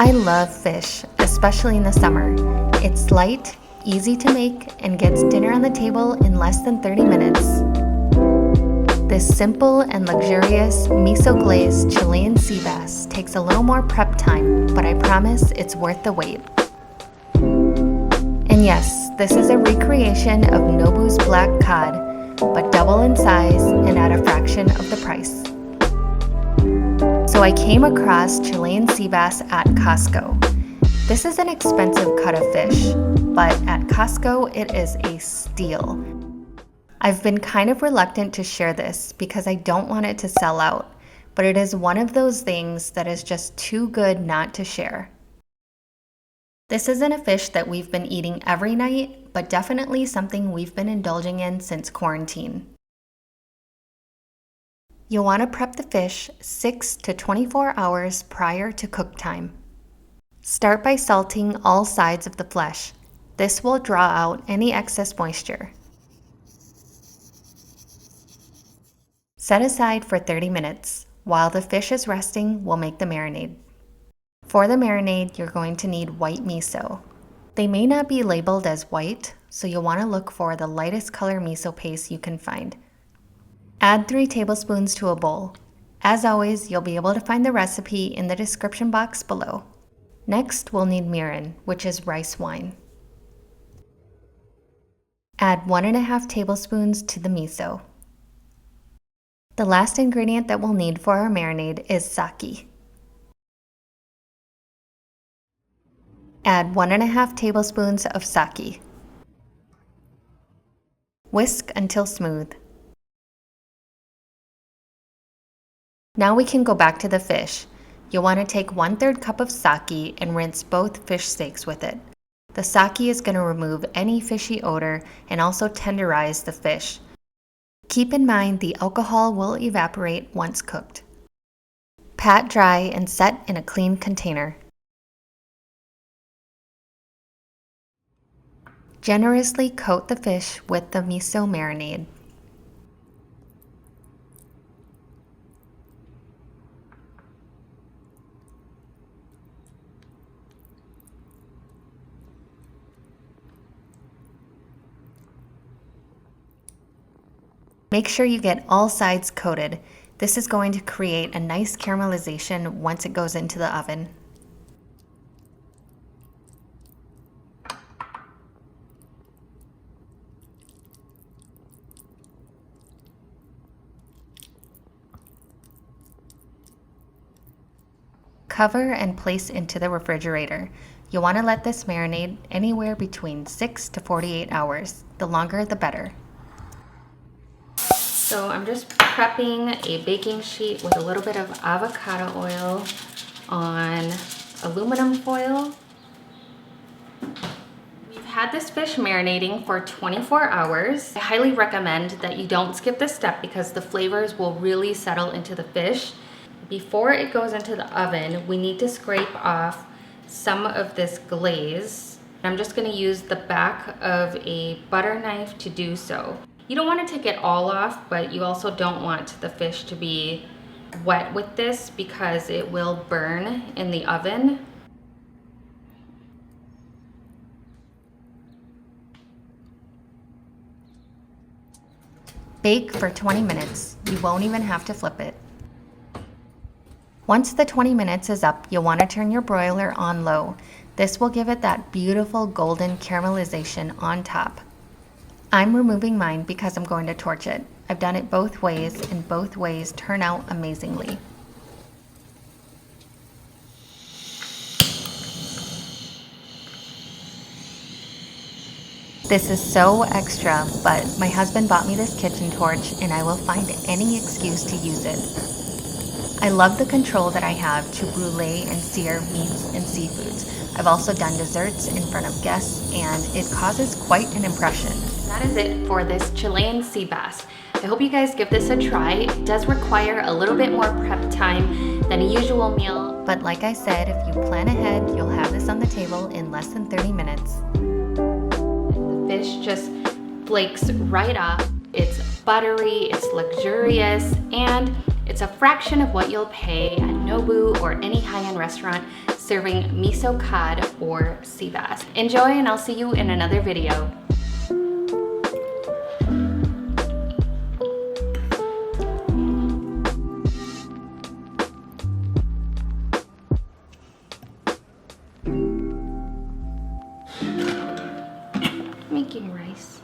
I love fish, especially in the summer. It's light, easy to make, and gets dinner on the table in less than 30 minutes. This simple and luxurious miso glazed Chilean sea bass takes a little more prep time, but I promise it's worth the wait. And yes, this is a recreation of Nobu's black cod, but double in size and at a fraction of the price. So I came across Chilean sea bass at Costco. This is an expensive cut of fish, but at Costco it is a steal. I've been kind of reluctant to share this because I don't want it to sell out, but it is one of those things that is just too good not to share. This isn't a fish that we've been eating every night, but definitely something we've been indulging in since quarantine. You'll want to prep the fish 6 to 24 hours prior to cook time. Start by salting all sides of the flesh. This will draw out any excess moisture. Set aside for 30 minutes. While the fish is resting, we'll make the marinade. For the marinade, you're going to need white miso. They may not be labeled as white, so you'll want to look for the lightest color miso paste you can find. Add 3 tablespoons to a bowl. As always, you'll be able to find the recipe in the description box below. Next, we'll need mirin, which is rice wine. Add 1.5 tablespoons to the miso. The last ingredient that we'll need for our marinade is sake. Add 1.5 tablespoons of sake. Whisk until smooth. Now we can go back to the fish. You'll want to take 1/3 cup of sake and rinse both fish steaks with it. The sake is going to remove any fishy odor and also tenderize the fish. Keep in mind the alcohol will evaporate once cooked. Pat dry and set in a clean container. Generously coat the fish with the miso marinade. Make sure you get all sides coated. This is going to create a nice caramelization once it goes into the oven. Cover and place into the refrigerator. You'll want to let this marinate anywhere between 6 to 48 hours. The longer, the better. So I'm just prepping a baking sheet with a little bit of avocado oil on aluminum foil. We've had this fish marinating for 24 hours. I highly recommend that you don't skip this step because the flavors will really settle into the fish. Before it goes into the oven, we need to scrape off some of this glaze. I'm just going to use the back of a butter knife to do so. You don't want to take it all off, but you also don't want the fish to be wet with this because it will burn in the oven. Bake for 20 minutes. You won't even have to flip it. Once the 20 minutes is up, you'll want to turn your broiler on low. This will give it that beautiful golden caramelization on top. I'm removing mine because I'm going to torch it. I've done it both ways, and both ways turn out amazingly. This is so extra, but my husband bought me this kitchen torch and I will find any excuse to use it. I love the control that I have to brulee and sear meats and seafoods. I've also done desserts in front of guests and it causes quite an impression. That is it for this Chilean sea bass. I hope you guys give this a try. It does require a little bit more prep time than a usual meal, but like I said, if you plan ahead, you'll have this on the table in less than 30 minutes. The fish just flakes right off. It's buttery, it's luxurious, and it's a fraction of what you'll pay at Nobu or any high-end restaurant serving miso cod or sea bass. Enjoy, and I'll see you in another video. Making rice.